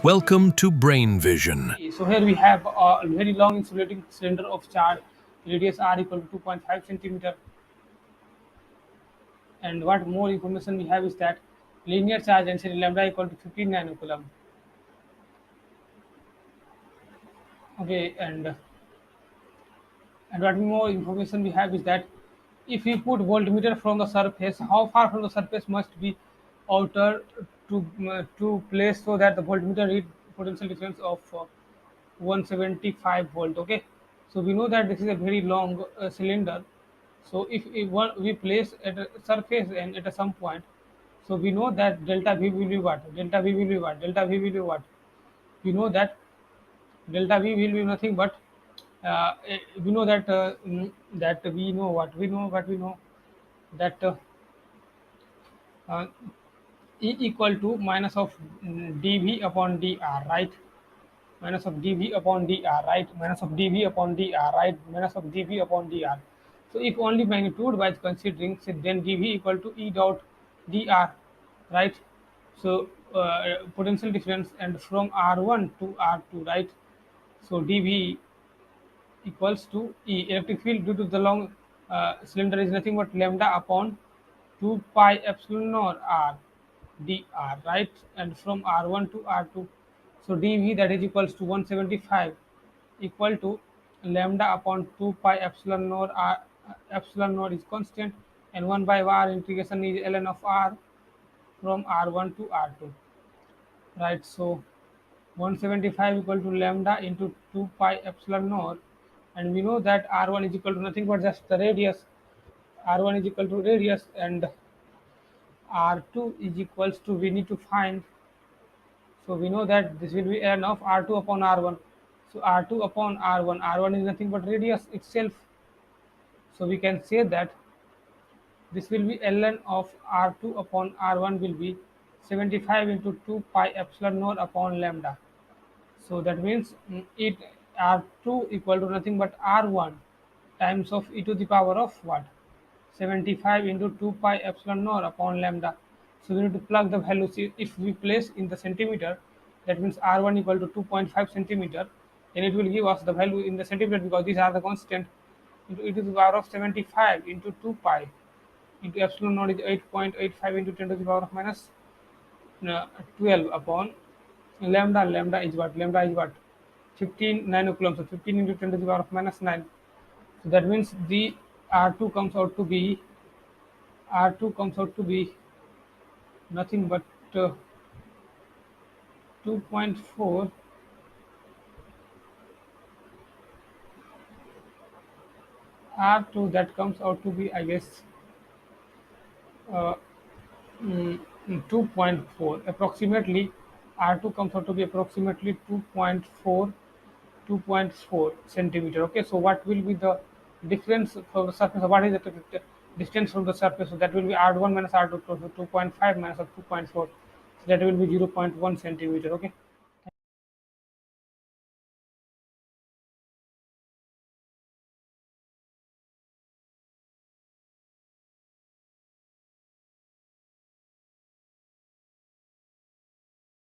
Welcome to Brain Vision. So here we have a very long insulating cylinder of charge, radius r equal to 2.5 centimeter, and what more information we have is that linear charge density lambda equal to 15 nanocoulomb. Okay, and what more information we have is that if we put voltmeter from the surface, how far from the surface must be outer to place so that the voltmeter read potential difference of 175 volt. Okay, so we know that this is a very long cylinder. So if we place at a surface and at some point, so we know that delta v will be what? Delta v will be what? Delta v will be what? We know that delta v will be nothing but we know that that we know what we know that uh, E equal to minus of dv upon dr, right? Minus of dv upon dr, right? Minus of dv upon dr, right? Minus of dv upon dr. So if only magnitude by considering, so then dv equal to E dot dr, right? So potential difference and from r1 to r2, right? So dv equals to E. Electric field due to the long cylinder is nothing but lambda upon 2 pi epsilon naught r dr, right? And from r1 to r2, so dv that is equals to 175 equal to lambda upon 2 pi epsilon naught r. Epsilon naught is constant, and 1 by r integration is ln of r from r1 to r2, right? So 175 equal to lambda into 2 pi epsilon naught, and we know that r1 is equal to nothing but just the radius. R1 is equal to radius, and r2 is equals to, we need to find, so we know that this will be n of r2 upon r1. So r2 upon r1 is nothing but radius itself, so we can say that this will be ln of r2 upon r1 will be 75 into 2 pi epsilon naught upon lambda. So that means it r2 equal to nothing but r1 times of e to the power of what? 75 into 2 pi epsilon naught upon lambda. So we need to plug the values. If we place in the centimeter, that means r1 equal to 2.5 centimeter, then it will give us the value in the centimeter because these are the constant, into e to the power of 75 into 2 pi into epsilon naught is 8.85 into 10 to the power of minus 12 upon lambda is what? Lambda is what? 15 nanocoulomb. So 15 into 10 to the power of minus 9. So that means the r2 comes out to be r2 comes out to be nothing but 2.4 r2, that comes out to be, I guess, uh, mm, 2.4 approximately. R2 comes out to be approximately 2.4 centimeter. Okay, so what will be the difference for the surface? What is the distance from the surface? So that will be r1 minus r2, so 2.5 minus of 2.4, so that will be 0.1 centimeter. Okay.